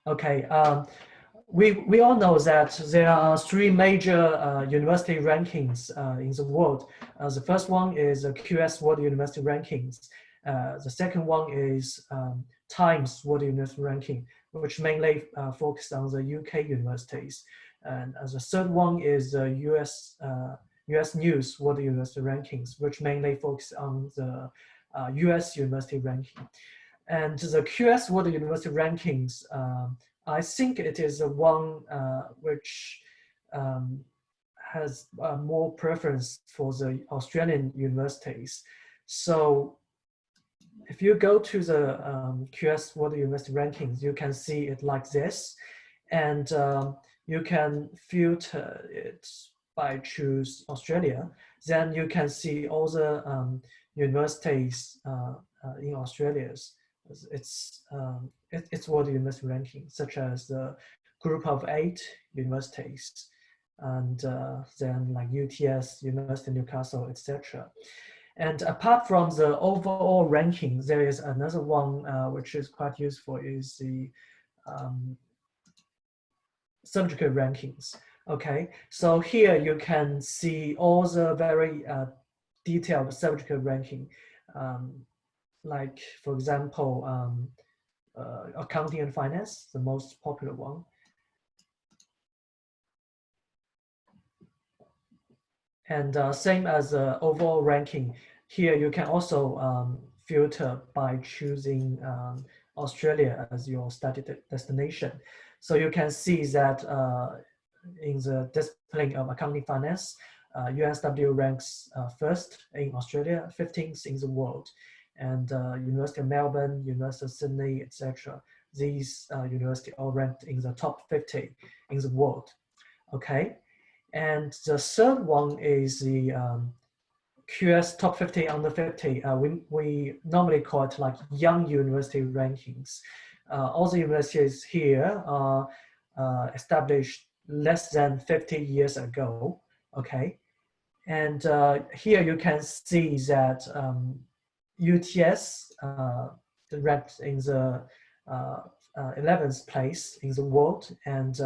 Okay, we all know that there are three major university rankings in the world. The first one is the QS World University Rankings. The second one is Times World University Ranking, which mainly focus on the UK universities. And the third one is the US News World University Rankings, which mainly focus on the US university ranking. And the QS World University Rankings, I think it is the one which has more preference for the Australian universities. So if you go to the QS World University Rankings, you can see it like this. And you can filter it by choose Australia. Then you can see all the universities in Australia. It's World University Ranking, such as the Group of 8 universities, and then like UTS, University of Newcastle, etc. And apart from the overall ranking, there is another one which is quite useful, is the subject rankings. Okay, so here you can see all the very detailed subject ranking, like for example, accounting and finance, the most popular one. And same as overall ranking, here you can also filter by choosing Australia as your study destination. So you can see that in the discipline of accounting finance, UNSW ranks first in Australia, 15th in the world. And University of Melbourne, University of Sydney, etc. These universities all ranked in the top 50 in the world. Okay, and the third one is the QS top 50 under 50. We normally call it like young university rankings. All the universities here are established less than 50 years ago. Okay, and here you can see that UTS ranked in the 11th place in the world, and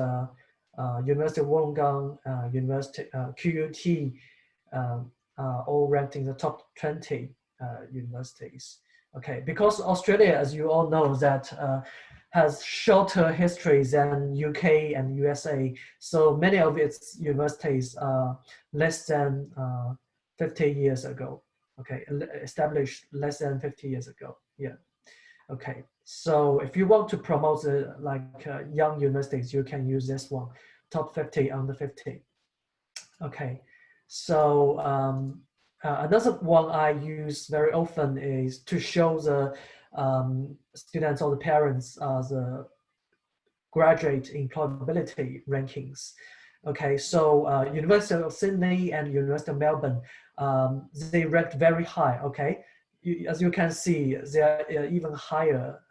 University of Wollongong, University QUT all ranked in the top 20 universities. Okay, because Australia, as you all know, that has shorter history than UK and USA, so many of its universities are less than 50 years ago. Okay, established less than 50 years ago. Yeah. Okay, so if you want to promote the young universities, you can use this one, top 50 under 50. Okay, so another one I use very often is to show the students or the parents the graduate employability rankings. Okay, so University of Sydney and University of Melbourne, they ranked very high. Okay, as you can see, they are even higher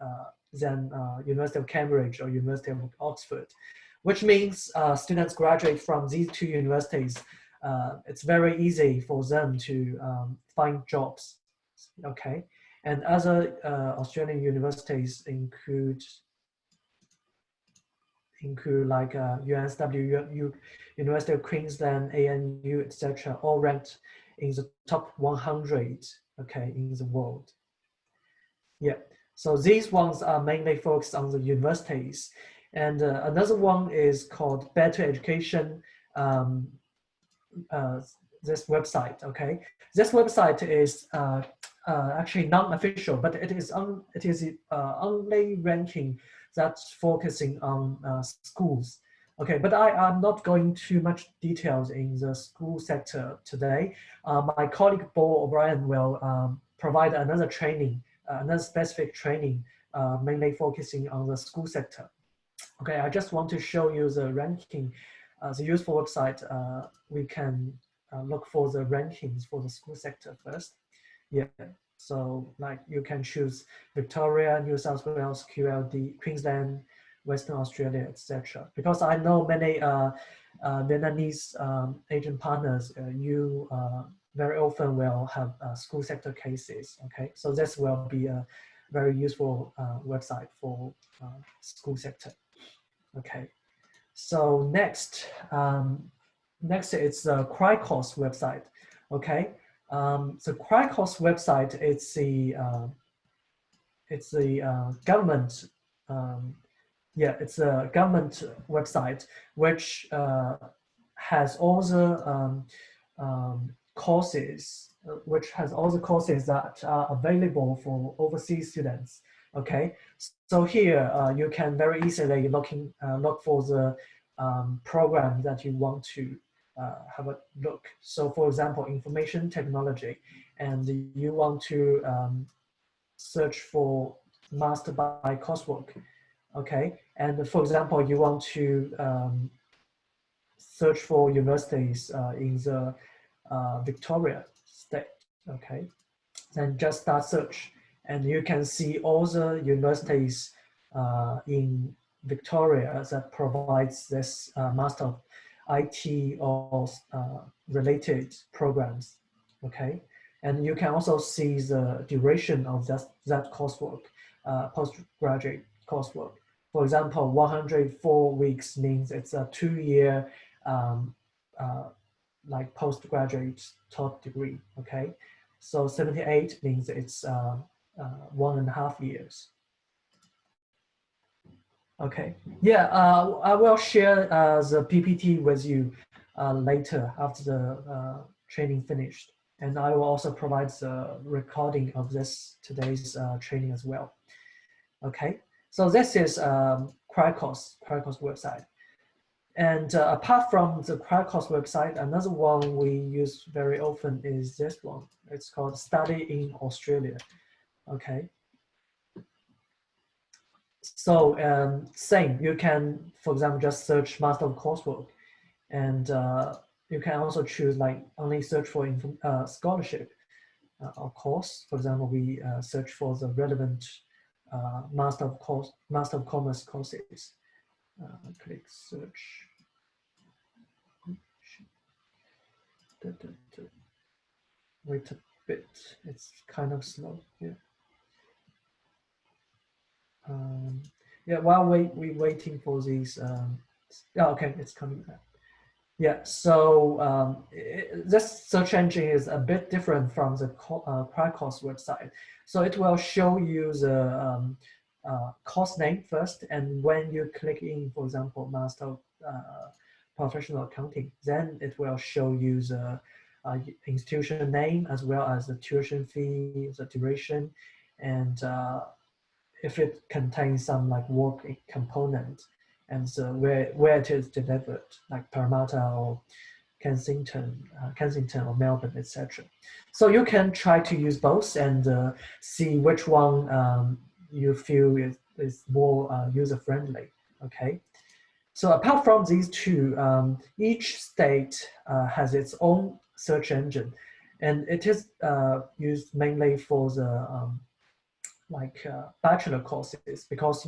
than University of Cambridge or University of Oxford, which means students graduate from these two universities. It's very easy for them to find jobs. Okay, and other Australian universities include like UNSW, University of Queensland, ANU, etc., all ranked in the top 100, okay, in the world. Yeah, so these ones are mainly focused on the universities. And another one is called Better Education, this website, okay? This website is actually non-official, but it is only ranking that's focusing on schools. Okay, but I'm not going too much details in the school sector today. My colleague Paul O'Brien will provide another training, another specific training, mainly focusing on the school sector. Okay, I just want to show you the ranking, the useful website. We can look for the rankings for the school sector first. Yeah. So like you can choose Victoria, New South Wales, QLD, Queensland, Western Australia, etc. Because I know many Vietnamese agent partners, you very often will have school sector cases. Okay, so this will be a very useful website for school sector. Okay. So next, next is the Qualifications website. Okay. The Qualifications website, it's the government. Yeah, it's a government website which has all the courses, which has all the courses that are available for overseas students. Okay, so here you can very easily look for the program that you want to have a look. So, for example, information technology, and you want to search for master by coursework. Okay, and for example, you want to search for universities in the Victoria state. Okay, then just start search, and you can see all the universities in Victoria that provides this Master of IT or related programs. Okay, and you can also see the duration of that coursework, postgraduate coursework. For example, 104 weeks means it's a 2-year um, uh, like postgraduate taught degree. Okay, so 78 means it's 1.5 years. Okay, yeah, I will share the PPT with you later after the training finished. And I will also provide the recording of this today's training as well. Okay, so this is Qualifications website. And apart from the Qualifications website, another one we use very often is this one. It's called Study in Australia. Okay. So same, you can, for example, just search Master of Coursework, and you can also choose like only search for scholarship or course. For example, we search for the relevant Master of Commerce courses. Click search. Wait a bit, it's kind of slow here. Yeah, while we're waiting for these, yeah, okay, it's coming back. Yeah, so this search engine is a bit different from the Qualifications website. So it will show you the course name first, and when you click in, for example, Master of Professional Accounting, then it will show you the institution name as well as the tuition fee, the duration, and if it contains some like work component, and so where it is delivered, like Parramatta or Kensington or Melbourne, etc. So you can try to use both and see which one you feel is more user friendly. Okay. So apart from these two, each state has its own search engine, and it is used mainly for the bachelor courses, because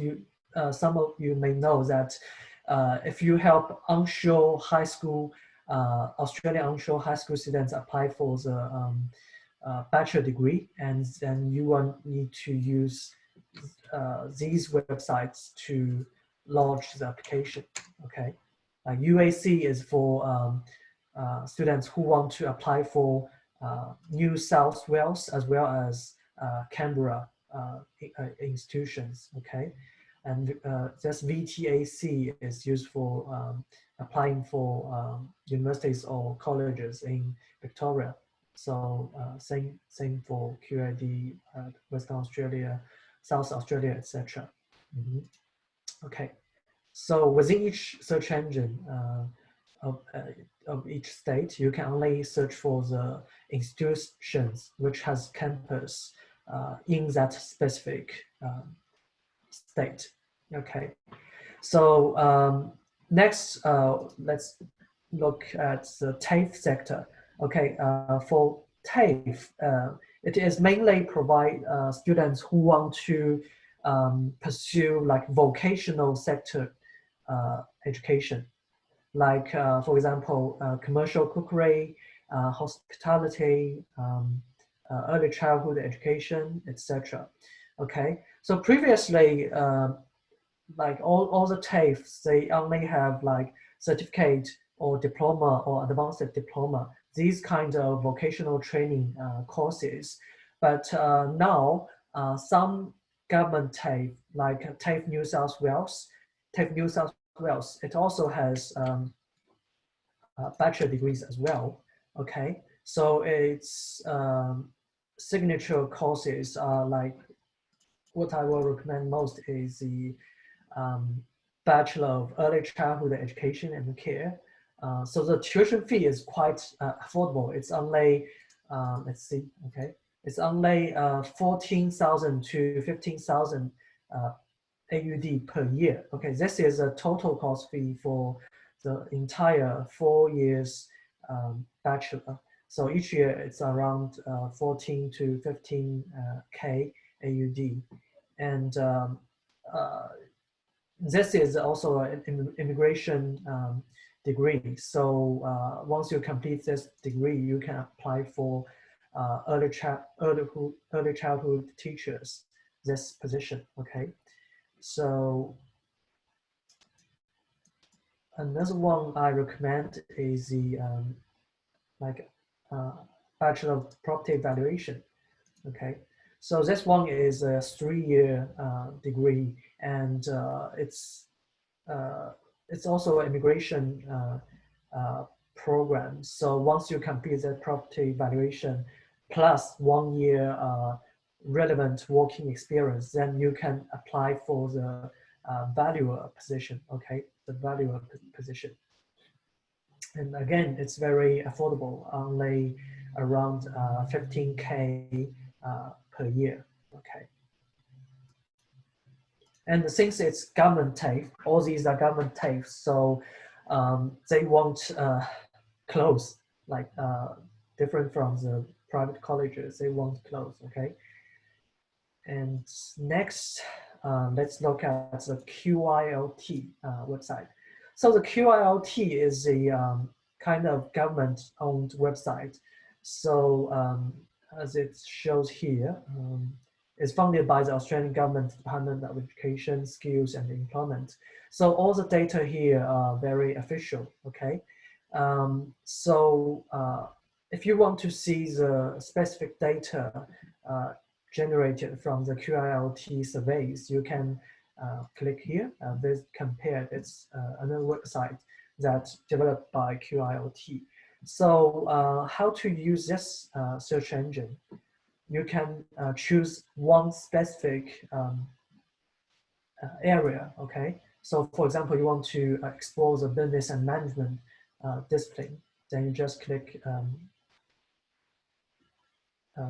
some of you may know that if you help onshore high school, Australian onshore high school students apply for the bachelor degree, and then you will need to use these websites to launch the application. Okay, UAC is for students who want to apply for New South Wales as well as Canberra institutions. Okay, and this VTAC is used for applying for universities or colleges in Victoria. So same for QID, Western Australia, South Australia, etc. Okay, so within each search engine of each state, you can only search for the institutions which has campus in that specific state. Okay, so next let's look at the TAFE sector. Okay, for TAFE, it is mainly provide students who want to pursue like vocational sector education, like for example, commercial cookery, hospitality, early childhood education, etc. Okay, so previously like all the TAFEs, they only have like certificate or diploma or advanced diploma, these kind of vocational training courses. But now some government TAFE, like TAFE New South Wales, it also has bachelor degrees as well. Okay, so its signature courses are like, what I will recommend most is the um, Bachelor of Early Childhood Education and Care. So the tuition fee is quite affordable. It's only, let's see, okay, it's only 14,000 to 15,000 AUD per year. Okay, this is a total cost fee for the entire 4 years bachelor. So each year it's around 14 to 15 K AUD. And this is also an immigration degree. So once you complete this degree, you can apply for early childhood teachers, this position, okay? So another one I recommend is the like Bachelor of Property Evaluation, okay? So this one is a 3-year degree, and it's also an immigration program. So once you complete that property evaluation plus 1 year relevant working experience, then you can apply for the valuer position, okay? The valuer position. And again, it's very affordable, only around 15K per year, okay? And since it's government TAFE, all these are government TAFE, so they won't close, like different from the private colleges, they won't close, okay? And next, let's look at the QILT website. So the QILT is a kind of government-owned website. So as it shows here, it's funded by the Australian Government Department of Education, Skills and Employment. So all the data here are very official, okay? If you want to see the specific data generated from the QILT surveys, you can click here. This compare. It's another website that's developed by QILT. So how to use this search engine? You can choose one specific area, okay? So for example, you want to explore the business and management discipline, then you just click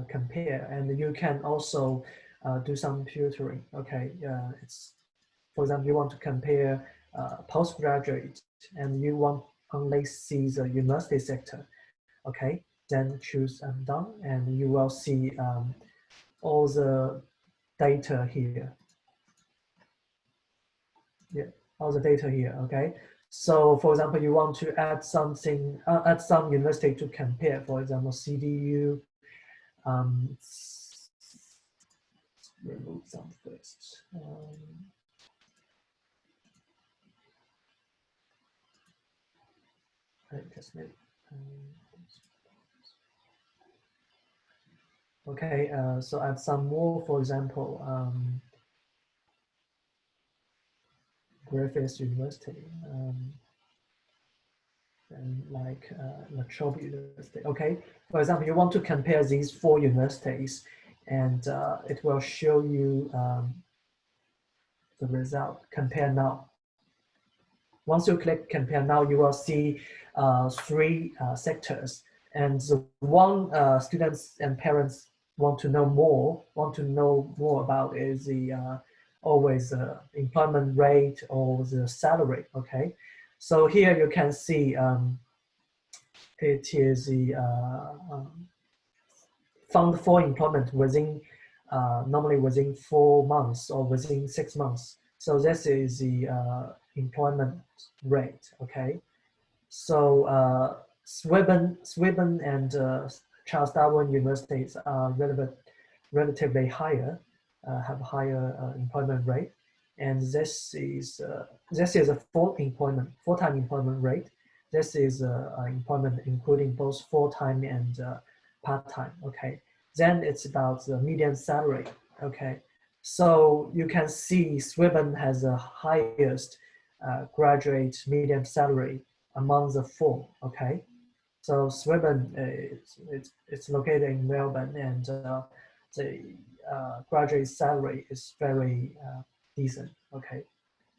compare, and you can also do some filtering, okay? It's, for example, you want to compare postgraduate and you want only see the university sector, okay? Then choose done, and you will see all the data here. Yeah, all the data here, okay? So for example, you want to add something, add some university to compare, for example, CDU. Remove some first. I just made, okay, so add some more, for example, Griffith University, and like La Trobe University. Okay, for example, you want to compare these 4 universities, and it will show you the result. Compare now. Once you click compare now, you will see 3 sectors, and the one students and parents want to know more about is the always employment rate or the salary. Okay, so here you can see it is the fund for employment within normally within 4 months or within 6 months. So this is the employment rate. Okay, so Swinburne and Charles Darwin universities are relatively higher, have higher employment rate. and this is a full-time employment rate. This is employment including both full-time and part-time. Okay, then it's about the median salary. Okay, so you can see Sweden has the highest graduate median salary among the four. Okay, so Sweden it's located in Melbourne, and the graduate salary is very decent. Okay,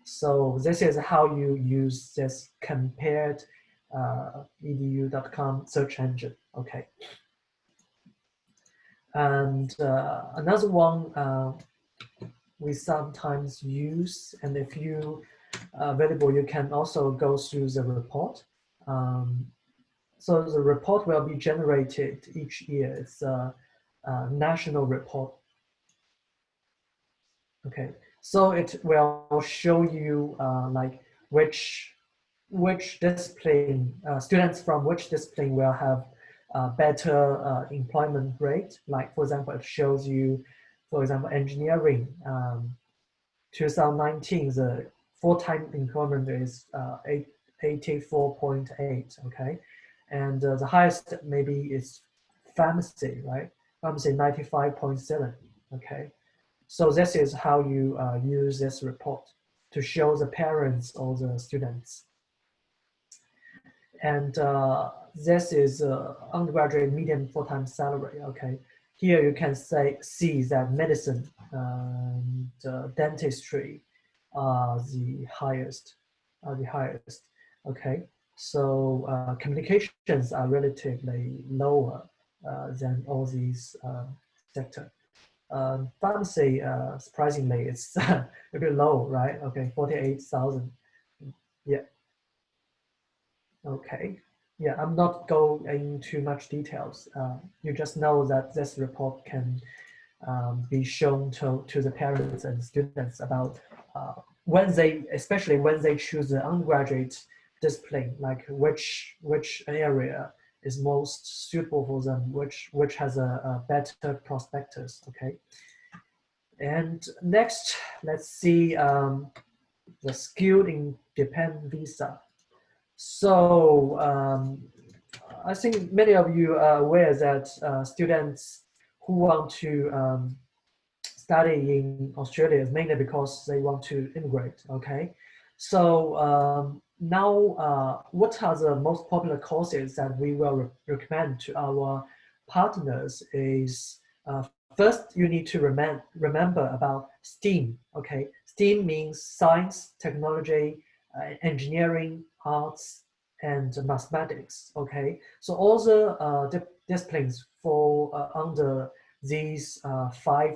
so this is how you use this compared edu.com search engine. Okay, and another one we sometimes use, and if you available, you can also go through the report. So the report will be generated each year. It's a national report. Okay, so it will show you like which discipline students from which discipline will have better employment rate. Like for example, it shows you, for example, engineering. 2019, the full-time employment is 84.8. Okay, and the highest maybe is pharmacy, right? Pharmacy 95.7. Okay, so this is how you use this report to show the parents or the students. And this is undergraduate median full-time salary. Okay, here you can see that medicine and dentistry are the highest. Okay, so communications are relatively lower than all these sectors. Pharmacy, surprisingly, it's a bit low, right? Okay, 48,000. Yeah. Okay. Yeah, I'm not going into much details. You just know that this report can be shown to the parents and students about when they, especially when they choose the undergraduate discipline, like which area is most suitable for them, which has a better prospectus. Okay. And next, let's see the skilled independent visa. So I think many of you are aware that students who want to study in Australia is mainly because they want to immigrate. Okay, so now what are the most popular courses that we will recommend to our partners is first you need to remember about STEAM. Okay, STEAM means science, technology, engineering, arts, and mathematics. Okay, so all the disciplines fall under these five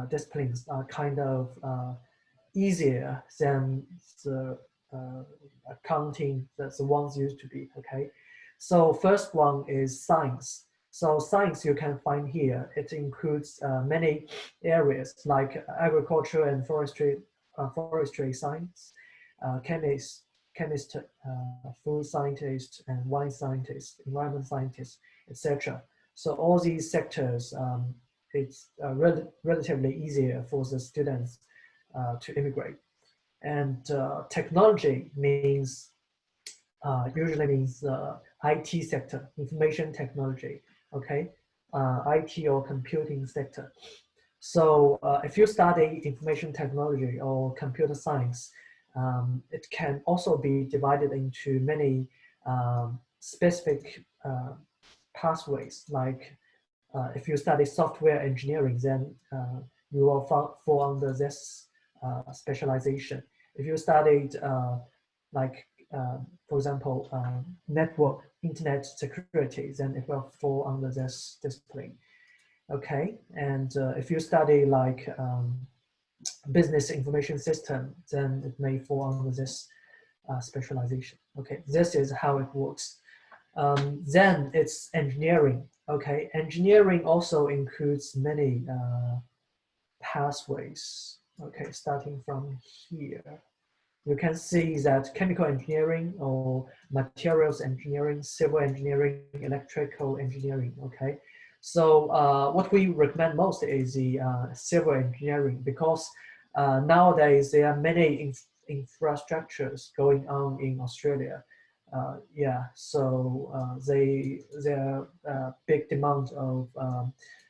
disciplines are kind of easier than the accounting that the ones used to be. Okay, so first one is science. So science you can find here. It includes many areas like agriculture and forestry science, chemist, food scientist, and wine scientist, environment scientist, etc. So all these sectors, it's relatively easier for the students to immigrate. And technology means usually means IT sector, information technology. Okay, IT or computing sector. So if you study information technology or computer science, it can also be divided into many specific pathways. Like if you study software engineering, then you will fall under this specialization. If you studied like, for example, internet security, then it will fall under this discipline. Okay, and if you study like business information system, then it may fall under this specialization. Okay, this is how it works. Then it's engineering. Okay, engineering also includes many pathways. Okay, starting from here. You can see that chemical engineering or materials engineering, civil engineering, electrical engineering. Okay, so what we recommend most is the civil engineering, because nowadays there are many infrastructures going on in Australia. Yeah, so there are big demand of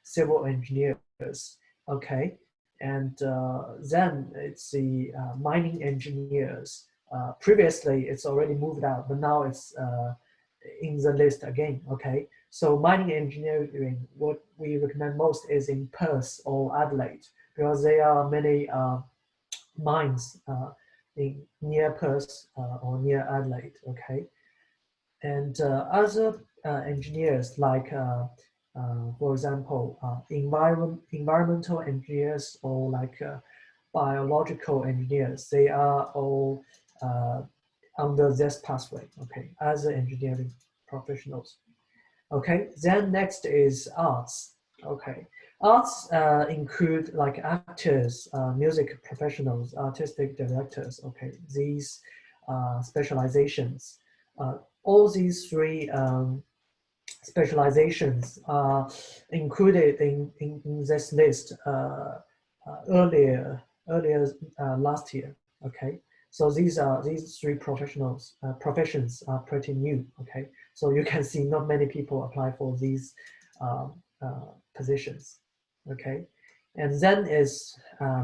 civil engineers. Okay, and then it's the mining engineers. Previously, it's already moved out, but now it's in the list again. Okay, so mining engineering, what we recommend most is in Perth or Adelaide, because there are many mines in near Perth or near Adelaide. Okay, and other engineers like for example environmental engineers or like biological engineers, they are all under this pathway. Okay, as engineering professionals. Okay, then next is arts. Okay, arts include like actors, music professionals, artistic directors. Okay, these specializations. All these three specializations are included in this list earlier last year. Okay, so these three professions are pretty new. Okay, so you can see not many people apply for these positions. Okay, and then is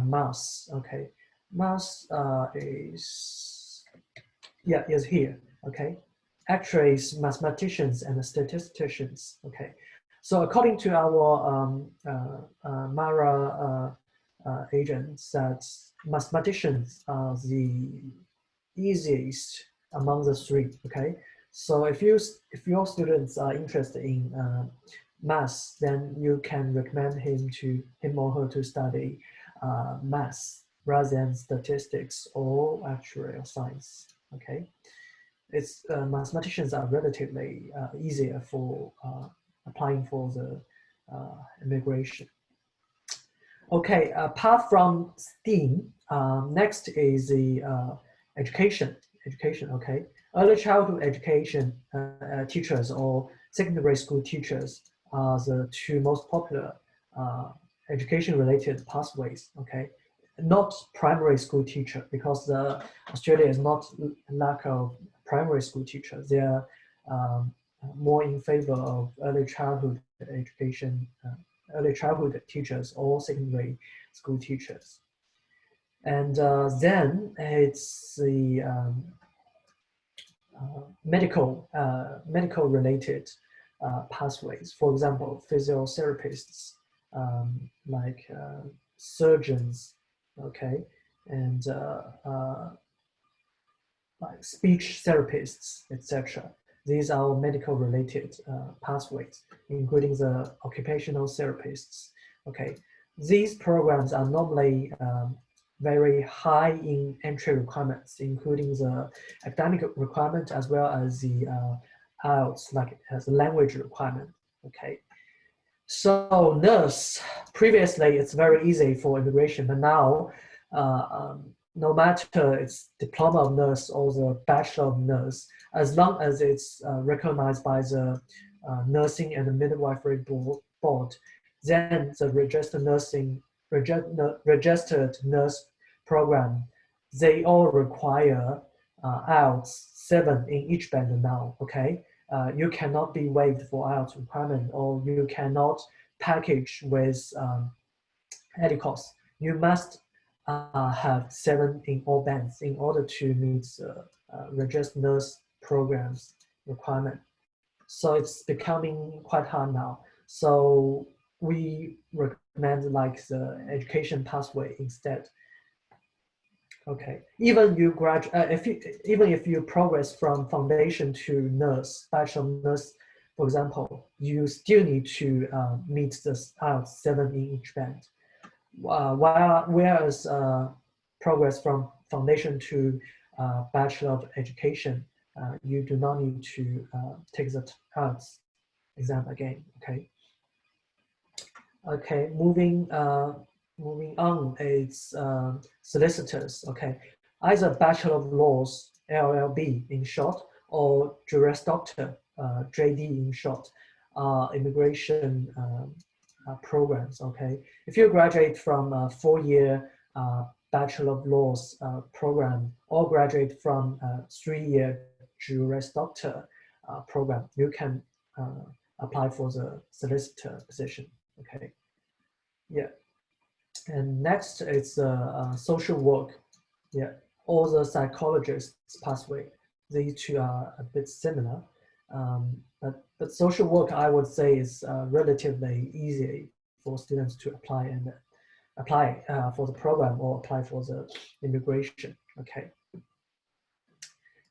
maths. Okay, maths is here. Okay, actuaries, mathematicians, and statisticians. Okay, so according to our Mara agents, that mathematicians are the easiest among the three. Okay, so if your students are interested in maths, then you can recommend him or her to study maths rather than statistics or actuarial science. Okay, it's mathematicians are relatively easier for applying for the immigration. Okay, apart from STEAM, next is the education. Okay, early childhood education teachers or secondary school teachers are the two most popular education-related pathways. Okay, not primary school teacher, because Australia is not lack of primary school teachers. They are more in favor of early childhood education, early childhood teachers or secondary school teachers. And then it's the medical related pathways. For example, physiotherapists, like surgeons, okay, and like speech therapists, etc. These are medical related pathways, including the occupational therapists. Okay, these programs are normally very high in entry requirements, including the academic requirement as well as the IELTS, like as a language requirement. Okay, so nurse, previously it's very easy for immigration, but now no matter it's diploma of nurse or the bachelor of nurse, as long as it's recognized by the nursing and the midwifery board, then the registered nurse program, they all require IELTS 7 in each band now. Okay, you cannot be waived for IELTS requirement, or you cannot package with EDICOS. You must have 7 in all bands in order to meet the registered nurse programs requirement. So it's becoming quite hard now. So we recommend like the education pathway instead. Okay, even you graduate, even if you progress from foundation to nurse, bachelor of nurse, for example, you still need to meet the IELTS 7 in each band. Whereas progress from foundation to bachelor of education, you do not need to take the IELTS exam again. Okay. Okay, moving on, it's solicitors. Okay, either Bachelor of Laws (LLB) in short, or Juris Doctor (JD) in short, immigration programs. Okay, if you graduate from a 4-year Bachelor of Laws program or graduate from 3-year Juris Doctor program, you can apply for the solicitor position. Okay, yeah. And next is social work. Yeah, or the psychologist's pathway. These two are a bit similar, but social work, I would say, is relatively easy for students to apply and apply for the program or apply for the immigration. Okay.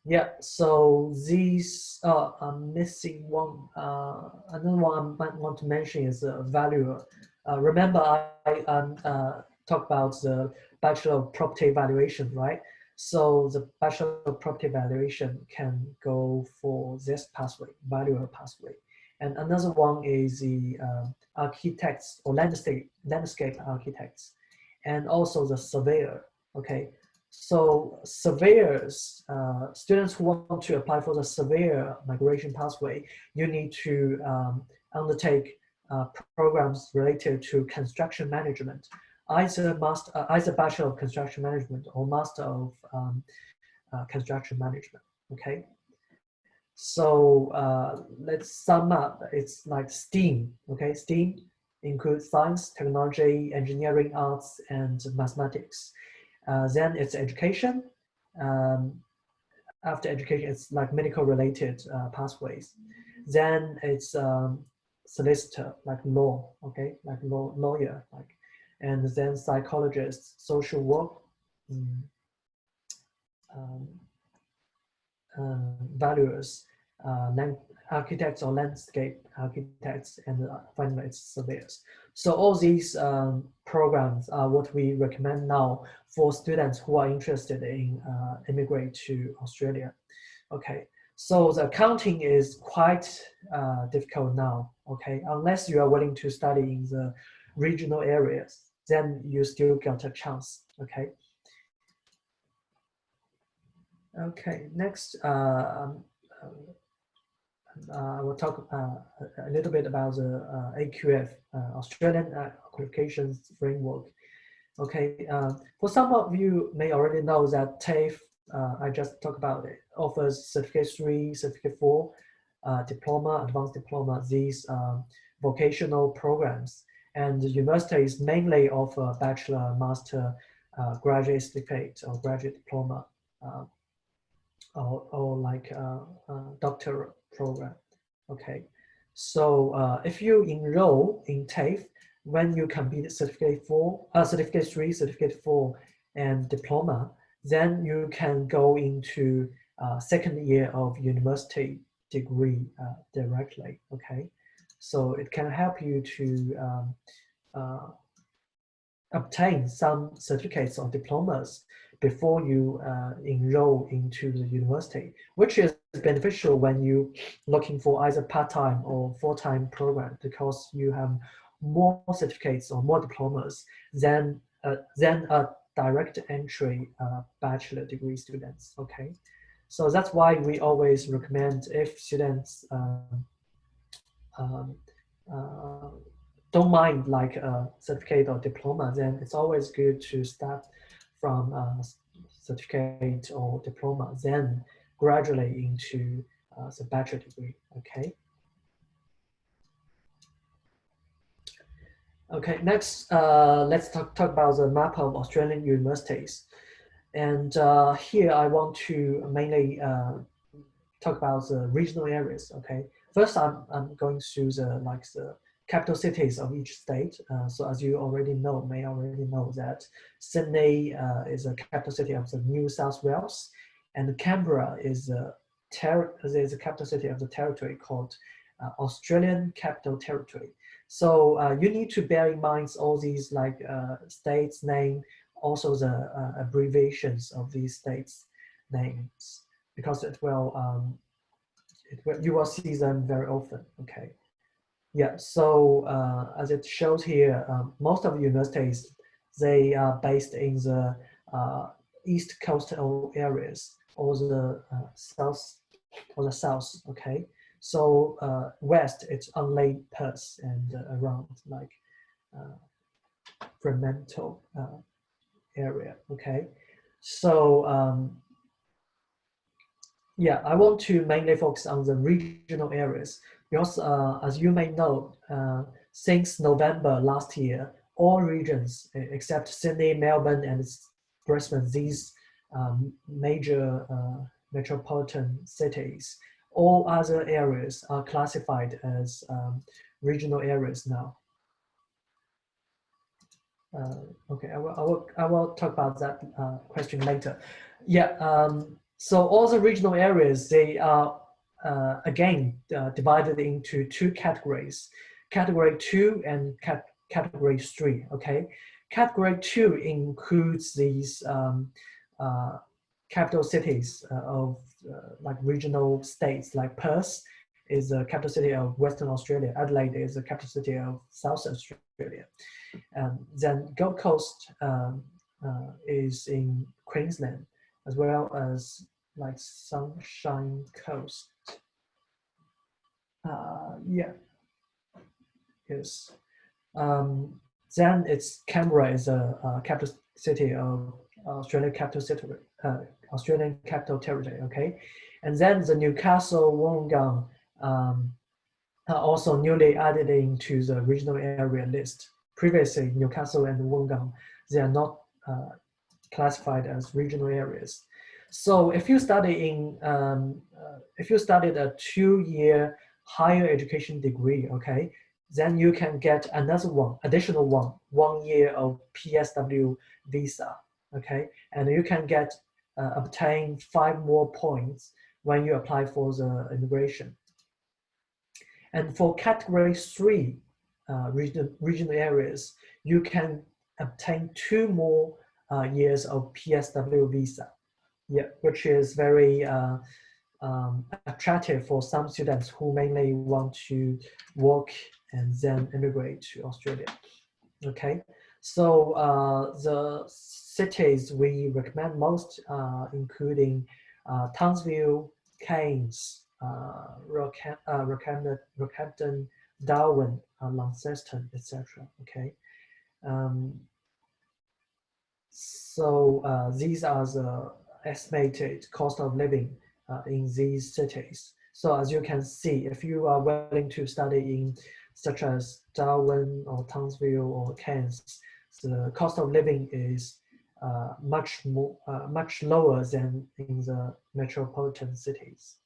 Yeah, so these I'm missing one. Another one I might want to mention is valuer. Remember, I talked about the Bachelor of Property Valuation, right? So the Bachelor of Property Valuation can go for this pathway, valuer pathway. And another one is the architects or landscape architects, and also the surveyor. Okay, so surveyors, students who want to apply for the surveyor migration pathway, you need to undertake programs related to construction management, either Bachelor of Construction Management or Master of Construction Management. Okay. So let's sum up. It's like STEAM. Okay, STEAM includes science, technology, engineering, arts, and mathematics. Then it's education. After education, it's like medical related pathways. Then it's solicitor, like law, okay, like lawyer, like, and then psychologist, social work, valuers, architects or landscape architects, and finally it's surveyors. So all these programs are what we recommend now for students who are interested in immigrate to Australia. Okay, so the accounting is quite difficult now, okay? Unless you are willing to study in the regional areas, then you still got a chance, okay? Okay, next, I will talk a little bit about the AQF, Australian Qualifications Framework. Okay, for some of you may already know that TAFE, I just talked about it, offers Certificate 3, Certificate 4, Diploma, Advanced Diploma, these vocational programs. And the universities mainly offer Bachelor, Master, Graduate Certificate or Graduate Diploma, or like doctorate program. Okay, so if you enroll in TAFE, when you complete Certificate 4, Certificate 3, Certificate 4, and Diploma, then you can go into second year of university degree directly. Okay, so it can help you to obtain some certificates or diplomas before you enroll into the university, which is beneficial when you looking for either part-time or full-time program, because you have more certificates or more diplomas than a direct entry bachelor degree students. Okay, so that's why we always recommend, if students don't mind like a certificate or diploma, then it's always good to start from a certificate or diploma, then gradually into the bachelor degree. Okay. Okay, next, let's talk about the map of Australian universities. And here I want to mainly talk about the regional areas. Okay, first I'm going through the capital cities of each state. So as you may already know that Sydney is a capital city of the New South Wales, and Canberra is a capital city of the territory called Australian Capital Territory. So you need to bear in mind all these like states name, also the abbreviations of these states names, because you will see them very often. Okay, yeah. So as it shows here, most of the universities, they are based in the east coastal areas or the south. Okay, so west it's only Perth and around like Fremantle area. Okay, so yeah, I want to mainly focus on the regional areas because, as you may know, since November last year, all regions except Sydney, Melbourne, and Brisbane, these major metropolitan cities, all other areas are classified as regional areas now. Okay, I will talk about that question later. Yeah, so all the regional areas, they are again divided into two categories, category 2 and category 3, okay? Category 2 includes these capital cities of like regional states, like Perth is the capital city of Western Australia, Adelaide is the capital city of South Australia. Then Gold Coast is in Queensland, as well as like Sunshine Coast. Yeah, yes. Then it's Canberra is a capital city of Australian capital city, Australian capital territory. Okay, and then the Newcastle, Wollongong are also newly added into the regional area list. Previously, Newcastle and Wollongong, they are not classified as regional areas. So if you study if you studied a 2-year higher education degree, okay, then you can get another additional 1 year of PSW visa, okay, and you can get obtain 5 more points when you apply for the immigration. And for category 3 regional areas, you can obtain 2 more years of PSW visa, yeah, which is very attractive for some students who mainly want to work and then immigrate to Australia. Okay, so the cities we recommend most, including Townsville, Cairns, Rockhampton, Darwin, Launceston, etc. Okay, so these are the estimated cost of living in these cities. So as you can see, if you are willing to study in such as Darwin or Townsville or Cairns, the cost of living is much lower than in the metropolitan cities.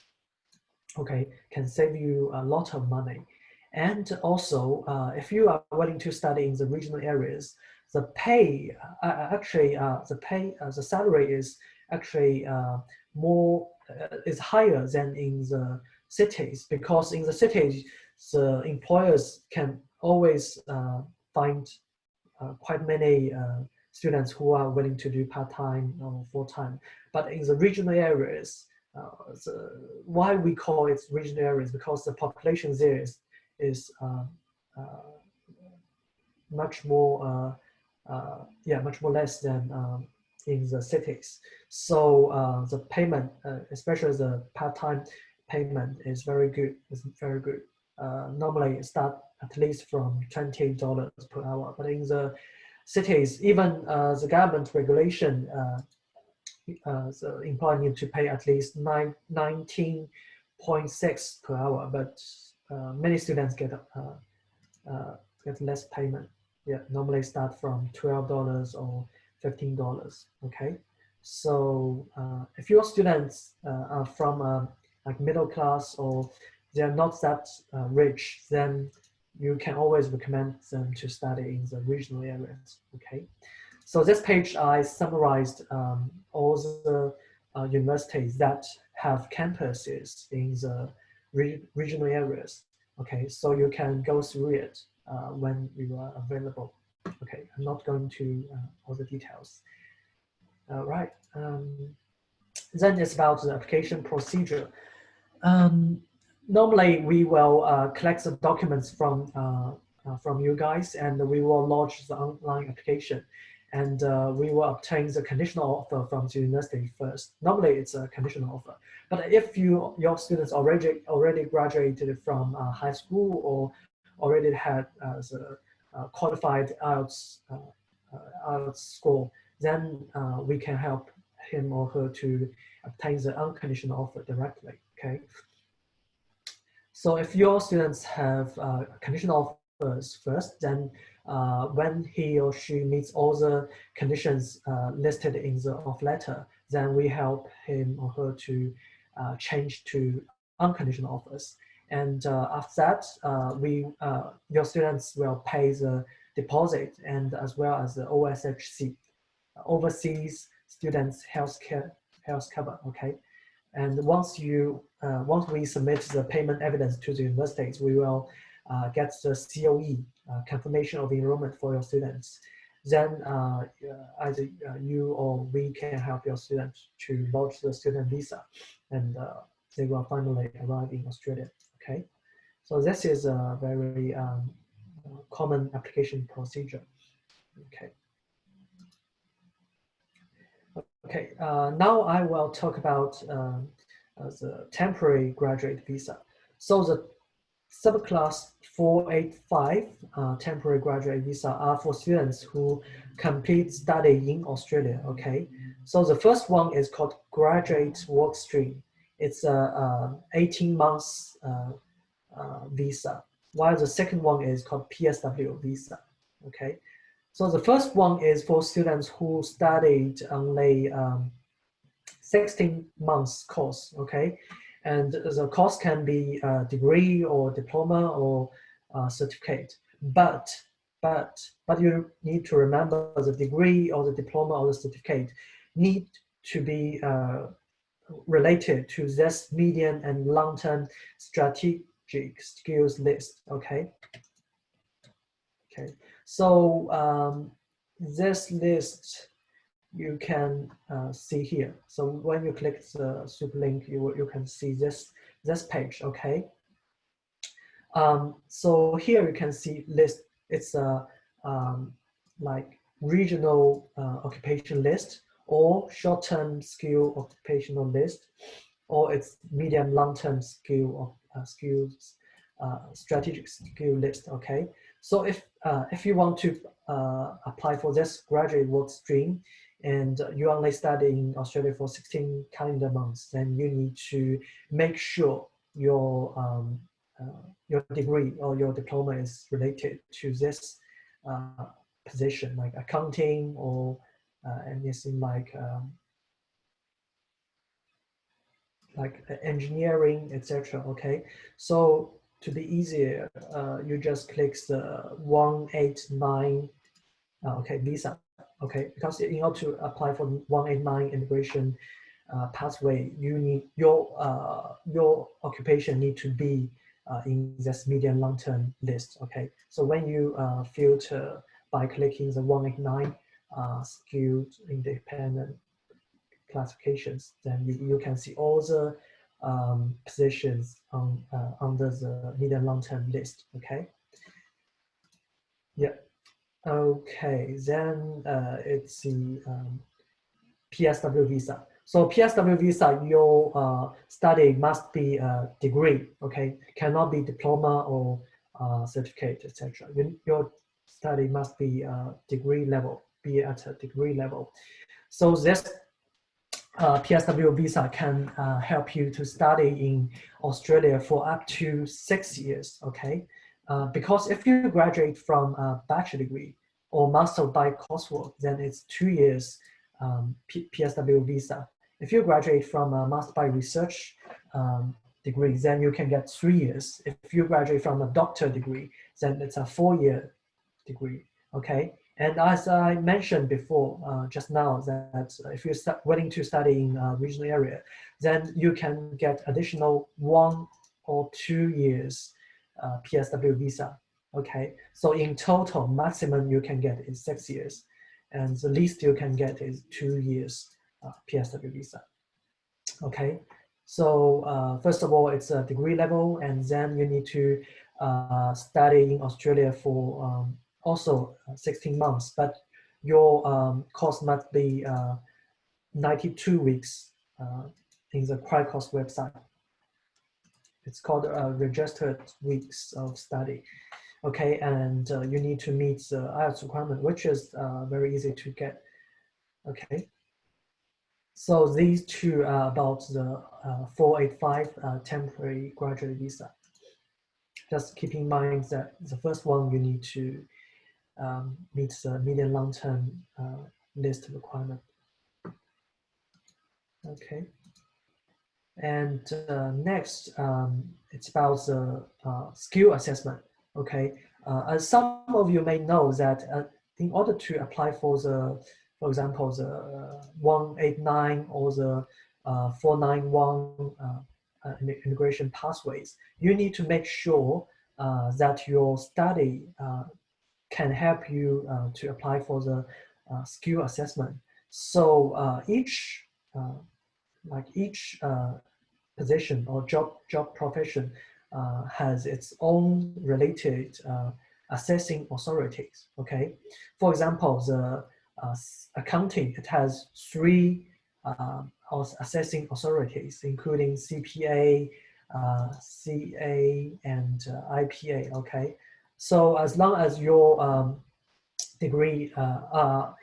Okay, can save you a lot of money. And also, if you are willing to study in the regional areas, the pay, the salary is actually is higher than in the cities, because in the cities, the employers can always find quite many students who are willing to do part-time or full-time. But in the regional areas, why we call it regional areas, because the population there is much more less than in the cities. So the payment, especially the part-time payment, is very good. It's very good. Normally it start at least from $20 per hour, but in the cities, even the government regulation, the employer need to pay at least 19.6 per hour, but many students get less payment. Yeah, normally start from $12 or $15. Okay, so if your students are from like middle class, or they're not that rich, then you can always recommend them to study in the regional areas. Okay, so this page I summarized all the universities that have campuses in the regional areas. Okay, so you can go through it when you are available. Okay, I'm not going to all the details. Right. Then it's about the application procedure. Normally, we will collect the documents from you guys, and we will launch the online application, and we will obtain the conditional offer from the university first. Normally, it's a conditional offer, but if your students already graduated from high school or already had the qualified IELTS score, then we can help him or her to obtain the unconditional offer directly, okay? So if your students have conditional offers first, then when he or she meets all the conditions listed in the offer letter, then we help him or her to change to unconditional offers. And after that, your students will pay the deposit and as well as the OSHC, Overseas Students Health Cover, okay? And once we submit the payment evidence to the universities, we will get the COE, confirmation of enrollment for your students. Then either you or we can help your students to lodge the student visa, and they will finally arrive in Australia. Okay, so this is a very common application procedure. Okay. Okay, now I will talk about the temporary graduate visa. So the subclass 485 temporary graduate visa are for students who complete study in Australia, okay? So the first one is called graduate work stream. It's a 18 months visa, while the second one is called PSW visa, okay? So the first one is for students who studied only 16 months course, okay? And the course can be a degree or diploma or certificate. But you need to remember the degree or the diploma or the certificate need to be related to this medium and long-term strategic skills list, okay? Okay, so this list you can see here. So when you click the super link, you can see this page, okay? So here you can see list, it's a like regional occupation list or short-term skill occupational list, or it's medium long-term skill of skills strategic skill list, okay? So if you want to apply for this graduate work stream and you only study in Australia for 16 calendar months, then you need to make sure your degree or your diploma is related to this position, like accounting or anything like engineering, etc. Okay, so to be easier, you just click the 189 okay visa. Okay, because in order to apply for 189 immigration pathway, you need your occupation need to be in this medium long-term list. Okay, so when you filter by clicking the 189 skilled independent classifications, then you can see all the positions on under the medium long-term list. Okay. Yeah. Okay. Then it's the PSW visa. So PSW visa, your study must be a degree. Okay, cannot be diploma or certificate, etc. Your study must be degree level, be at a degree level. So this PSW visa can help you to study in Australia for up to 6 years, okay? Because if you graduate from a bachelor degree or master by coursework, then it's 2 years PSW visa. If you graduate from a master by research degree, then you can get 3 years. If you graduate from a doctor degree, then it's a 4-year degree, okay? And as I mentioned before, just now, that if you're willing to study in a regional area, then you can get additional 1 or 2 years PSW visa. Okay, so in total, maximum you can get is 6 years, and the least you can get is 2 years PSW visa. Okay, so first of all, it's a degree level, and then you need to study in Australia for also 16 months, but your course must be 92 weeks in the Qualifications website. It's called registered weeks of study. Okay, and you need to meet the IELTS requirement, which is very easy to get. Okay. So these two are about the 485 temporary graduate visa. Just keep in mind that the first one you need to meet the medium long-term list requirement. Okay. And next, it's about the skill assessment. Okay. As some of you may know that in order to apply for the, for example, the 189 or the 491 immigration pathways, you need to make sure that your study can help you to apply for the skill assessment. So each position or job profession has its own related assessing authorities. Okay, for example, the accounting, it has three assessing authorities, including CPA, CA, and IPA. Okay, so as long as your degree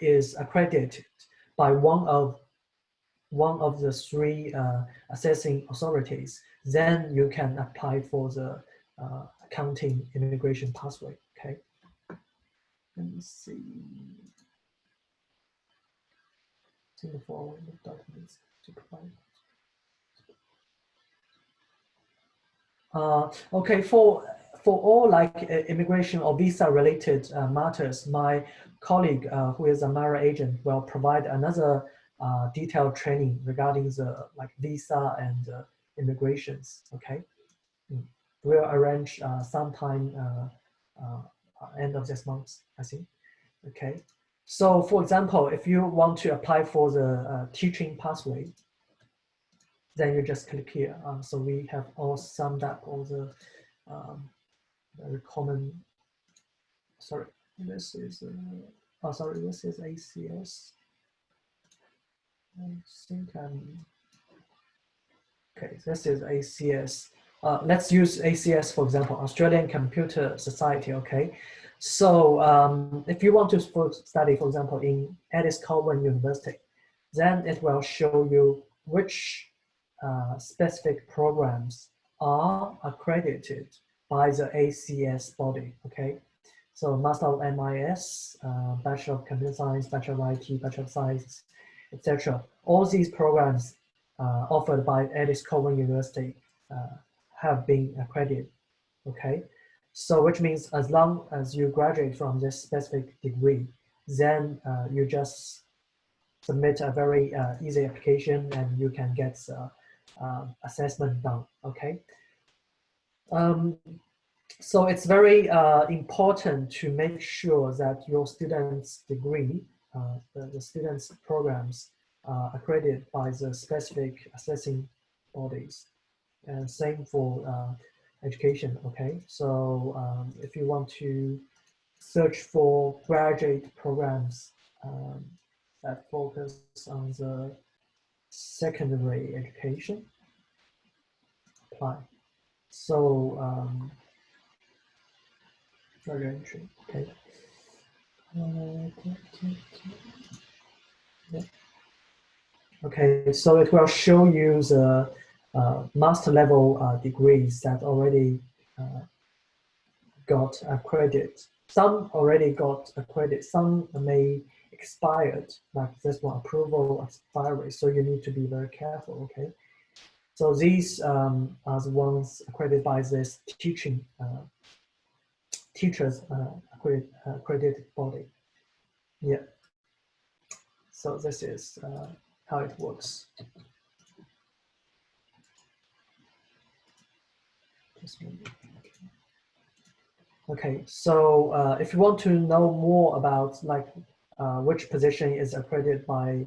is accredited by one of the three assessing authorities, then you can apply for the accounting immigration pathway. Okay. Let me see. See the following documents to provide. Okay, for all like immigration or visa related matters, my colleague who is a MARA agent will provide another detailed training regarding the like visa and immigrations. Okay, we'll arrange sometime end of this month, I think. Okay, so for example, if you want to apply for the teaching pathway, then you just click here. So we have all summed up all the very common. Sorry, this is sorry, this is ACS. I think I'm okay. This is ACS. Let's use ACS for example, Australian Computer Society. Okay, so if you want to study, for example, in Alice Colburn University, then it will show you which specific programs are accredited by the ACS body. Okay, so Master of MIS, Bachelor of Computer Science, Bachelor of IT, Bachelor of Science, etc. All these programs offered by Alice Colburn University have been accredited. Okay, so which means as long as you graduate from this specific degree, then you just submit a very easy application and you can get assessment done. Okay. So it's very important to make sure that your student's degree, the student's programs are accredited by the specific assessing bodies. And same for education, okay? So if you want to search for graduate programs that focus on the secondary education, apply. So very entry, okay. Okay, so it will show you the master level degrees that already got accredited. Some already got accredited, some may expired, like this one, approval expiry, so you need to be very careful, okay? So these are the ones accredited by this teaching teachers accredited body. Yeah. So this is how it works. Okay, so if you want to know more about like which position is accredited by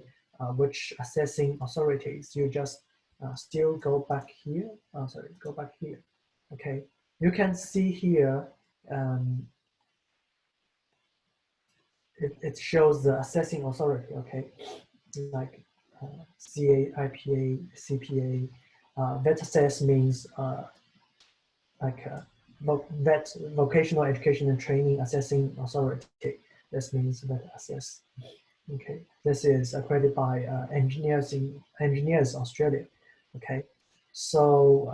which assessing authorities, you just still go back here. Oh, sorry, go back here. Okay, you can see here it shows the assessing authority. Okay, like CA, IPA, CPA. Vet assess means like vet vocational education and training assessing authority. This means vet assess. Okay, this is accredited by Engineers Australia. Okay, so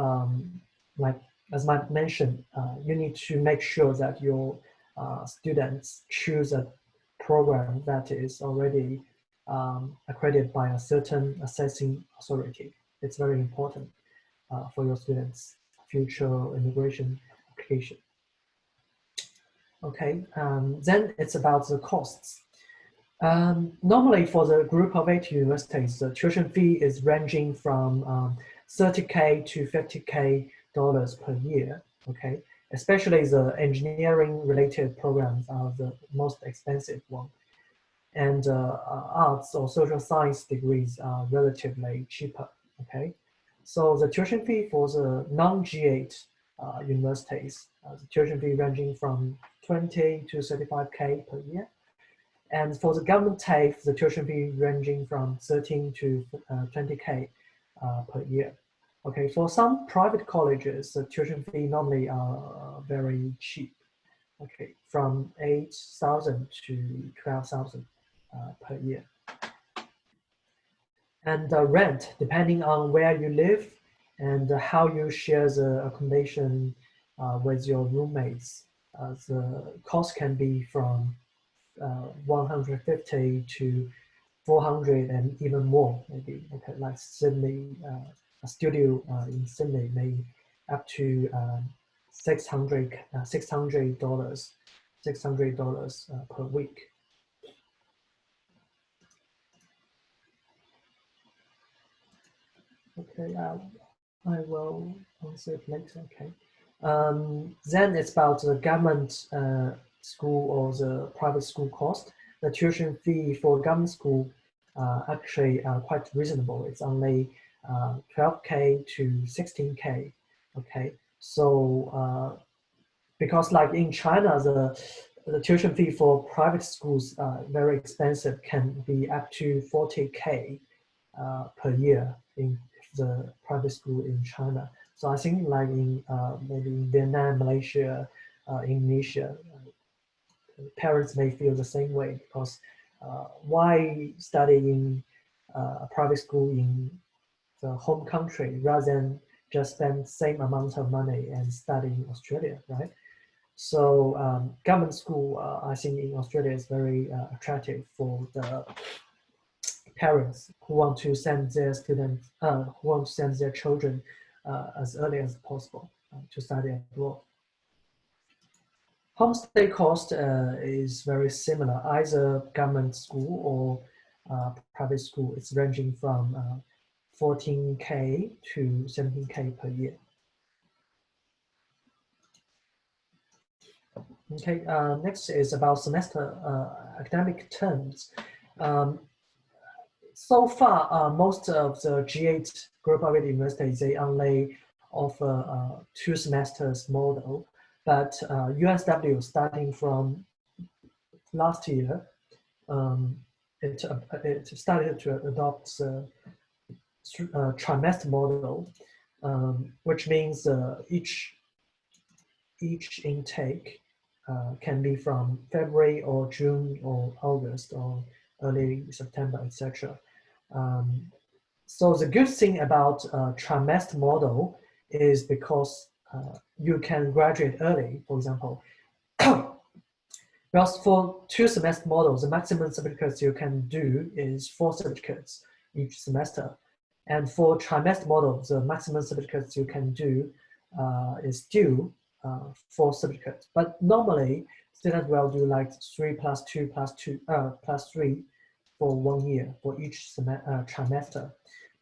like as I mentioned, you need to make sure that your students choose a program that is already accredited by a certain assessing authority. It's very important for your students' future immigration application. Okay, then it's about the costs. Normally for the group of 8 universities, the tuition fee is ranging from 30K to 50K dollars per year, okay? Especially the engineering related programs are the most expensive one. And arts or social science degrees are relatively cheaper, okay? So the tuition fee for the non-G8 universities, the tuition fee ranging from 20 to 35K per year. And for the government TAFE, the tuition fee ranging from 13 to 20K per year. Okay, for some private colleges, the tuition fee normally are very cheap. Okay, from 8,000 to 12,000 per year. And the rent, depending on where you live and how you share the accommodation with your roommates, the cost can be from 150 to 400 and even more, maybe. Okay, like Sydney, a studio in Sydney may up to $600 $600 per week. Okay, I will answer it later. Okay. Then it's about the government school or the private school cost. The tuition fee for government school actually quite reasonable. It's only 12K to 16K. Okay, so because like in China, the tuition fee for private schools very expensive, can be up to 40K per year in the private school in China. So I think like in maybe in Vietnam, Malaysia, Indonesia, parents may feel the same way because why study in a private school in the home country rather than just spend same amount of money and study in Australia, right? So government school, I think in Australia is very attractive for the parents who want to send their students, who want to send their children as early as possible to study abroad. Homestay cost is very similar, either government school or private school. It's ranging from 14K to 17K per year. Okay, next is about semester academic terms. So far, most of the G8 group of 8 universities, they only offer 2 semesters model, but USW starting from last year, it started to adopt the trimester model, which means each intake can be from February or June or August or early September, etc. So the good thing about trimester model is because you can graduate early, for example. Whereas for 2 semester models, the maximum certificates you can do is 4 certificates each semester. And for trimester model, the maximum certificates you can do is still 4 certificates. But normally, students will do like 3 plus 2 plus 2 plus 3 for 1 year for each trimester.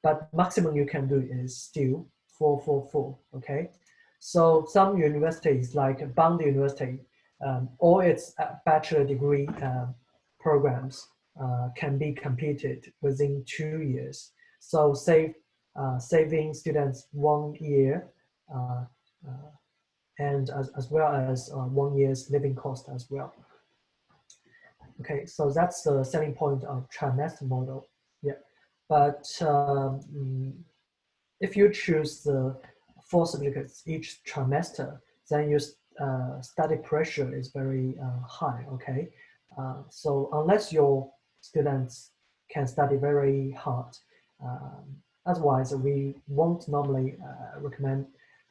But maximum you can do is still 4, 4, 4. Okay, so some universities like Bond University, all its bachelor degree programs can be completed within 2 years. So saving students 1 year and as well as 1 year's living cost as well. Okay, so that's the selling point of trimester model. Yeah, but if you choose the 4 certificates each trimester, then your study pressure is very high. Okay, so unless your students can study very hard. Otherwise, we won't normally recommend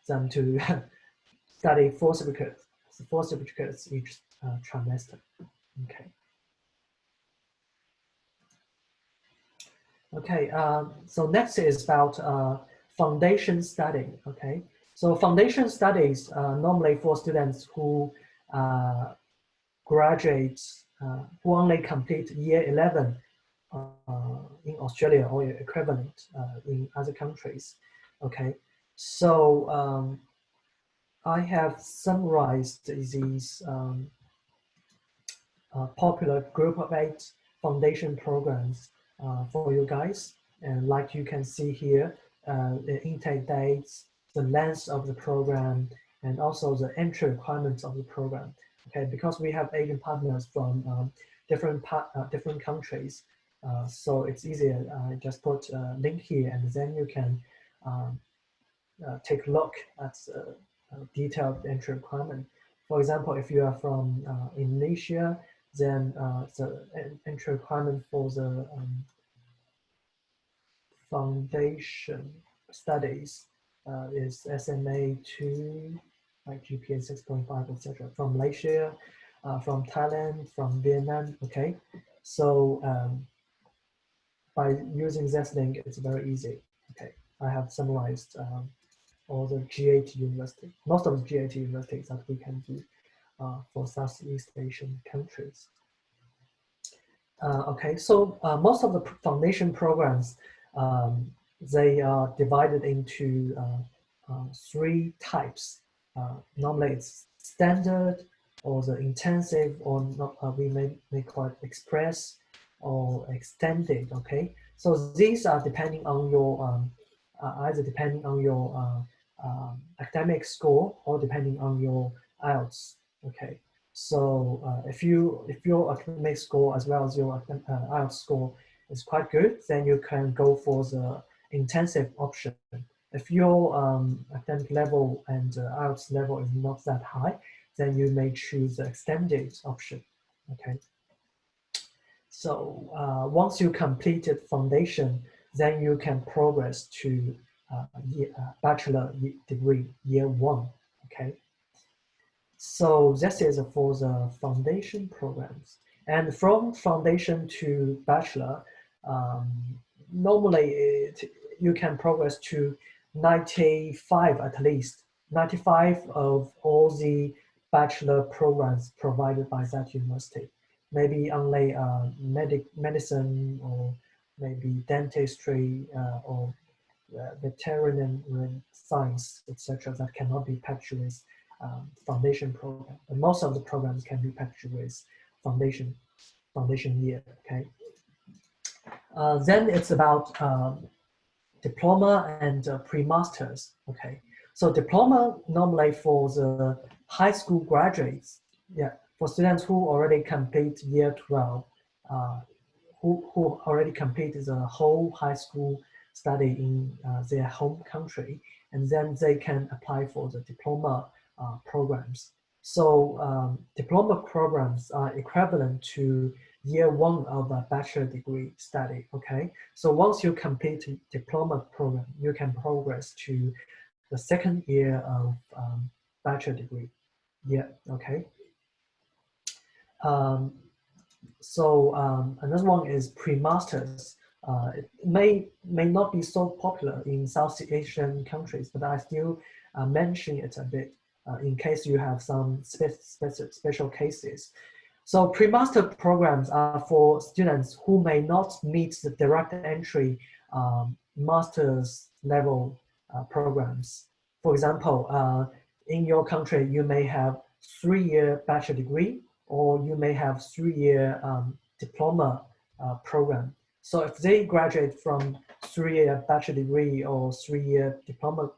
them to study four certificates each trimester. Okay. Okay. So next is about foundation study. Okay. So foundation studies normally for students who graduate, who only complete year 11 in Australia or equivalent in other countries. Okay. So I have summarized these popular group of 8 foundation programs for you guys. And like you can see here, the intake dates, the length of the program, and also the entry requirements of the program. Okay, because we have agent partners from different countries, so it's easier. I just put a link here, and then you can take a look at detailed entry requirement. For example, if you are from Indonesia, then the entry requirement for the foundation studies is SMA 2, like GPA 6.5, etc. From Malaysia, from Thailand, from Vietnam. Okay, so by using this link, it's very easy. Okay, I have summarized all the GAT university, most of the GAT universities that we can do for Southeast Asian countries. Okay, so most of the foundation programs, they are divided into 3 types. Normally it's standard or the intensive, or not, we may call it express or extended. Okay, so these are depending on your either depending on your academic score or depending on your IELTS. Okay, so if your academic score as well as your IELTS score is quite good, then you can go for the intensive option. If your academic level and IELTS level is not that high, then you may choose the extended option. Okay. So once you completed foundation, then you can progress to bachelor degree year 1. Okay. So this is for the foundation programs. And from foundation to bachelor, normally you can progress to 95 at least, 95 of all the bachelor programs provided by that university. Maybe only medicine or maybe dentistry or veterinary science, etc., that cannot be packaged with foundation program. But most of the programs can be packaged with foundation year. Okay. Then it's about diploma and pre-masters. Okay. So diploma normally for the high school graduates. Yeah, for students who already complete year 12, who already completed the whole high school study in their home country, and then they can apply for the diploma programs. So diploma programs are equivalent to year 1 of a bachelor degree study. Okay, so once you complete diploma program, you can progress to the 2nd year of bachelor degree. Yeah. Okay. Another one is pre-masters. It may not be so popular in Southeast Asian countries, but I still mention it a bit in case you have some special cases. So pre-master programs are for students who may not meet the direct entry master's level programs. For example, in your country, you may have 3-year bachelor degree, or you may have 3-year diploma program. So if they graduate from 3-year bachelor degree or 3-year diploma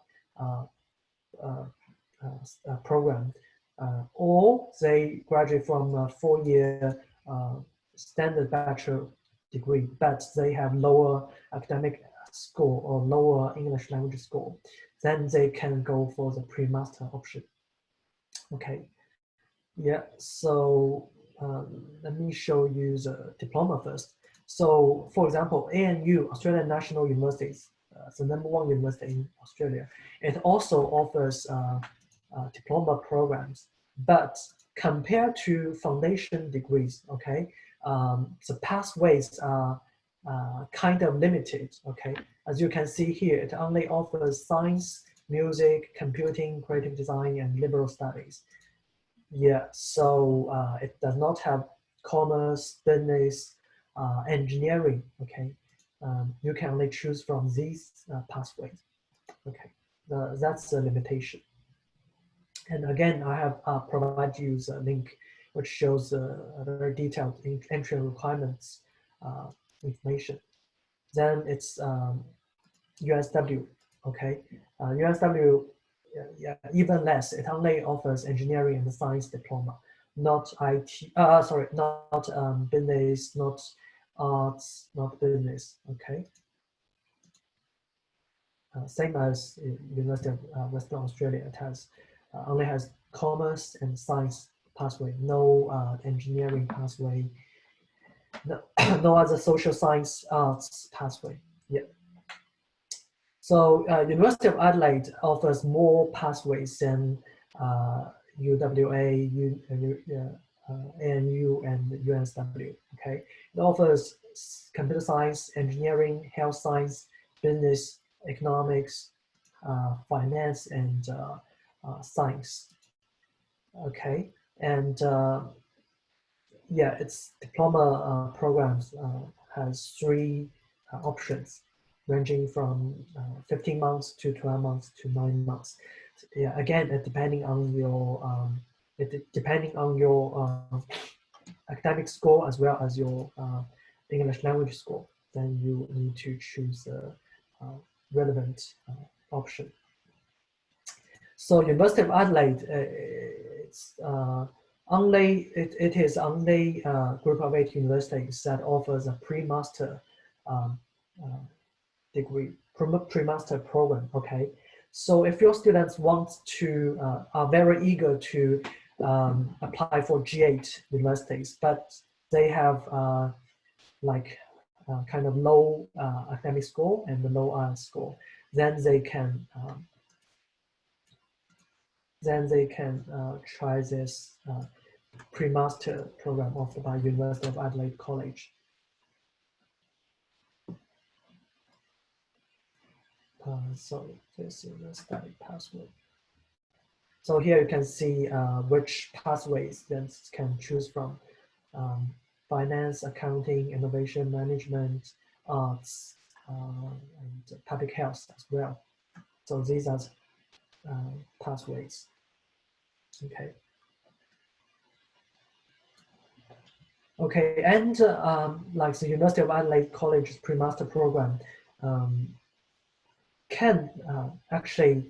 program, or they graduate from a 4-year standard bachelor degree, but they have lower academic score or lower English language score, then they can go for the pre-master option. Okay. Yeah, so let me show you the diploma first. So, for example, ANU, Australian National Universities, it's the #1 university in Australia. It also offers diploma programs, but compared to foundation degrees, okay, the pathways are kind of limited, okay. As you can see here, it only offers science, music, computing, creative design, and liberal studies. Yeah, so it does not have commerce, business, engineering, okay. You can only choose from these pathways, okay. That's the limitation. And again, I have provided you a link which shows a very detailed entry requirements information. Then it's USW, okay. USW, yeah, even less. It only offers engineering and science diploma, not IT. Sorry, not business, not arts, not business. Okay. Same as University of Western Australia, it has only has commerce and science pathway, no engineering pathway, no, no other social science arts pathway. Yeah. So University of Adelaide offers more pathways than UWA, ANU, and UNSW. Okay, it offers computer science, engineering, health science, business, economics, finance, and science. Okay, and yeah, its diploma programs has 3 options, ranging from 15 months to 12 months to 9 months. Yeah, again, depending on your academic score as well as your English language score, then you need to choose the relevant option. So University of Adelaide, it's it is only group of 8 universities that offers a pre-master degree, pre-master program. Okay, so if your students want to are very eager to apply for G8 universities, but they have like kind of low academic score and the low IELTS score, then they can try this pre-master program offered by University of Adelaide College. So this is the study pathway. So here you can see which pathways students can choose from: finance, accounting, innovation management, arts, and public health as well. So these are pathways. Okay. Okay, and like the University of Adelaide College's pre-master program can actually,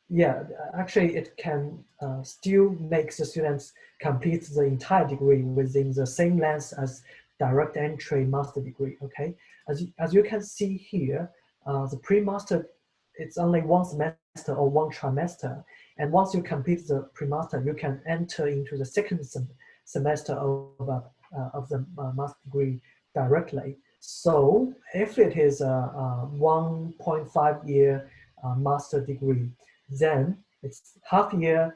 yeah, actually it can still make the students complete the entire degree within the same length as direct entry master degree. Okay, as you can see here, the pre-master, it's only 1 semester or 1 trimester, and once you complete the pre-master, you can enter into the second semester of the master degree directly. So if it is a 1.5 year master degree, then it's half year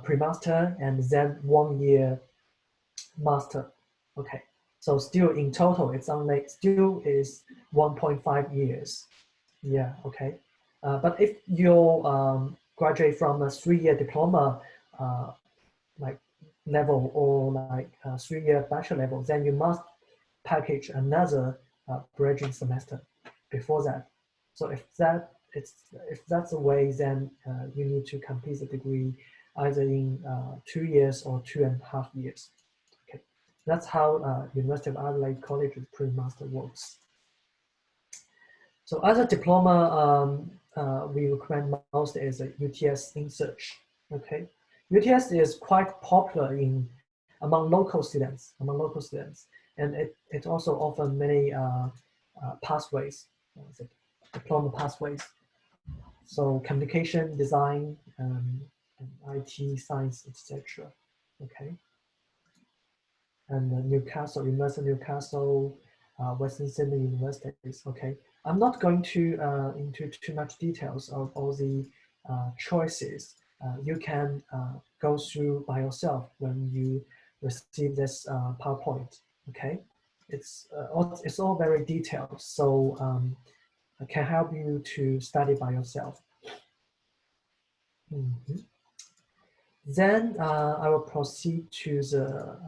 pre-master and then 1 year master. Okay, so still in total, it's only still is 1.5 years. Yeah, okay. But if you graduate from a 3-year diploma like level or like a 3-year bachelor level, then you must package another graduate semester before that. So if that's the way, then you need to complete the degree either in 2 years or 2.5 years. Okay, that's how University of Adelaide College's pre-master works. So other diploma we recommend most is a UTS InSearch. Okay, UTS is quite popular among local students, and it also offers many pathways, diploma pathways. So communication, design, and IT, science, etc. Okay. and Newcastle, University of Newcastle, Western Sydney universities. Okay, I'm not going to into too much details of all the choices. You can go through by yourself when you receive this PowerPoint. Okay, it's all very detailed, so I can help you to study by yourself. Mhm. Then I will proceed to the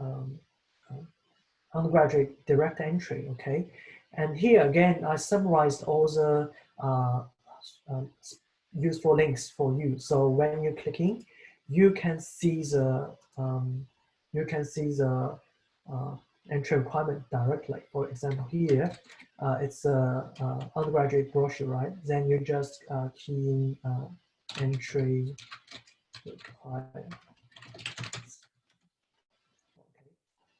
undergraduate direct entry, okay? And here again, I summarized all the uh, useful links for you. So when you're clicking, you can see the uh, entry requirement directly. For example, here it's a undergraduate brochure, right? Then you just key in entry requirement.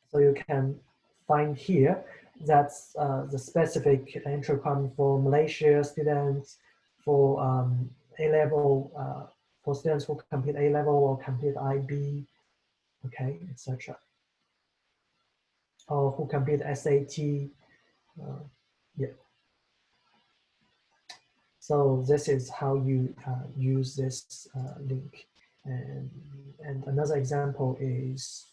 So you can find here that's the specific entry requirement for Malaysia students, for A-level, for students who complete A-level or complete IB, okay, etc. Or who complete SAT, yeah. So this is how you use this link. And another example is,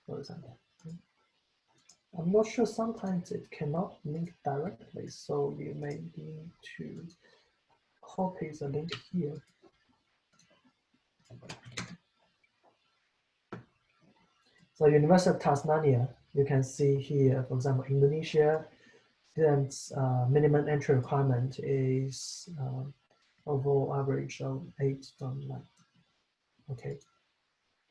for example, I'm not sure, sometimes it cannot link directly, so you may need to copy the link here. So University of Tasmania, you can see here, for example, Indonesia, students' minimum entry requirement is overall average of 8 from 9. Okay.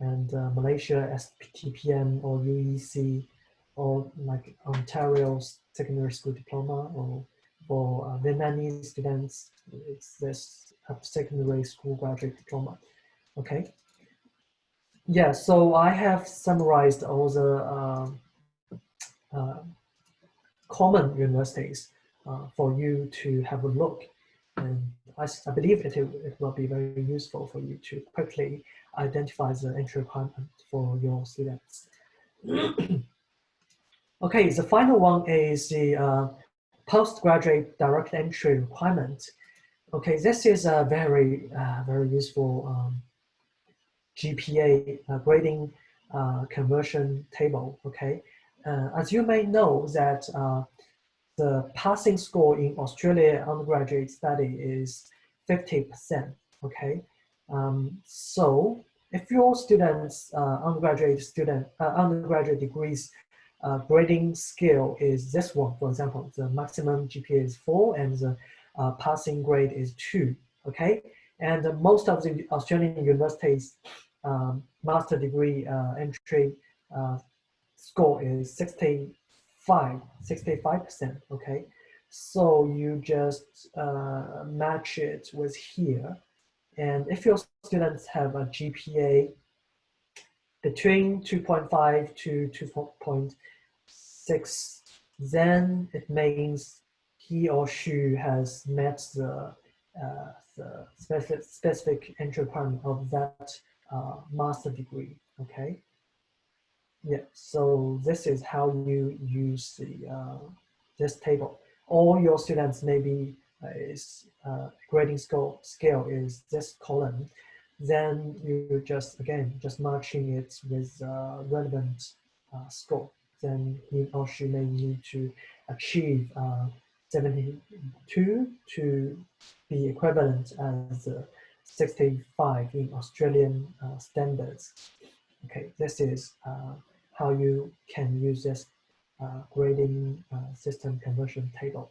And Malaysia, STPM or UEC, or like Ontario Secondary School Diploma, or for Vietnamese students, it's this secondary school graduate diploma. Okay. Yeah, so I have summarized all the uh, common universities for you to have a look. And I believe it will be very useful for you to quickly identify the entry requirement for your students. Okay, the final one is the postgraduate direct entry requirement. Okay, this is a very, very useful GPA grading conversion table, okay? As you may know that the passing score in Australia undergraduate study is 50%, okay? So if your students, undergraduate degrees grading scale is this one, for example, the maximum GPA is 4 and the passing grade is 2, okay? And most of the Australian universities master degree entry score is 65%, okay? So you just match it with here. And if your students have a GPA between 2.5 to 2.6, then it means he or she has met the specific entry requirement of that master degree, okay? Yeah, so this is how you use the this table. All your students maybe is grading scale is this column. Then you just, again, just matching it with relevant score. Then he or she may need to achieve 72 to be equivalent as 65 in Australian standards. Okay, this is how you can use this grading system conversion table.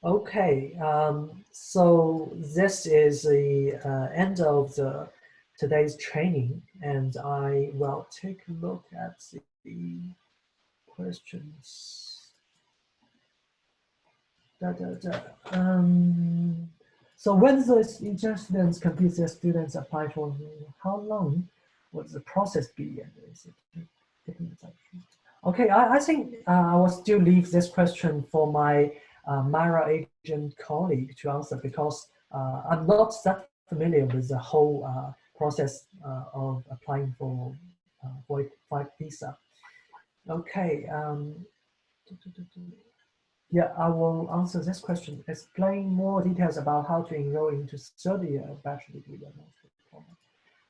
Okay, so this is the end of the today's training, and I will take a look at the questions. So when the international students complete their students apply for, how long would the process be? Okay, I think I will still leave this question for my Myra agent colleague to answer, because I'm not that familiar with the whole process of applying for Void visa. Okay. Yeah, I will answer this question. Explain more details about how to enroll into third year of bachelor degree and master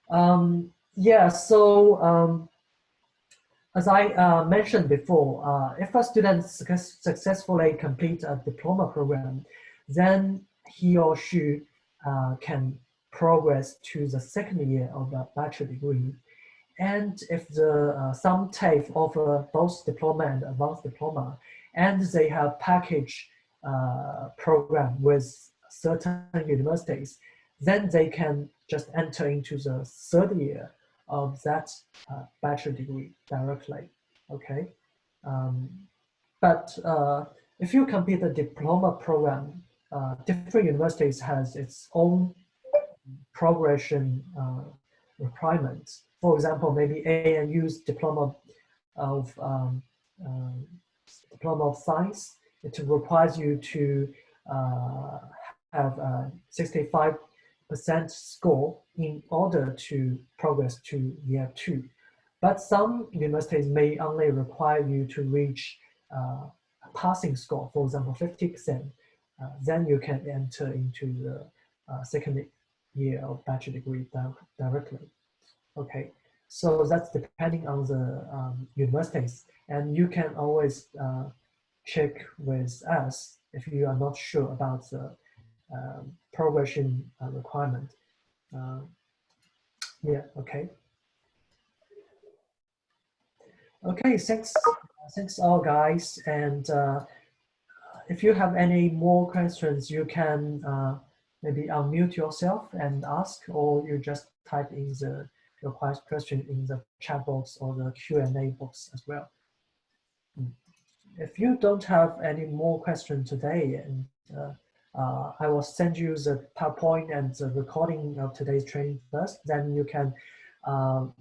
diploma. Yeah, so as I mentioned before, if a student successfully complete a diploma program, then he or she can progress to the second year of the bachelor degree. And if the some TAFE offer both diploma and advanced diploma, and they have package program with certain universities, then they can just enter into the third year of that bachelor degree directly. Okay, um, but if you complete the diploma program, different universities has its own progression requirements. For example, maybe ANU's uh, diploma of science. It requires you to have a 65% score in order to progress to year 2. But some universities may only require you to reach a passing score, for example, 50%. Then you can enter into the second year of bachelor degree directly. Okay, so that's depending on the universities, and you can always check with us if you are not sure about the progression requirement. Yeah, okay. Okay, thanks all guys, and if you have any more questions, you can maybe unmute yourself and ask, or you just type in your question in the chat box or the Q&A box as well. If you don't have any more questions today, and I will send you the PowerPoint and the recording of today's training first, then you can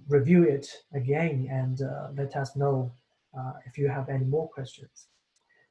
review it again and let us know if you have any more questions.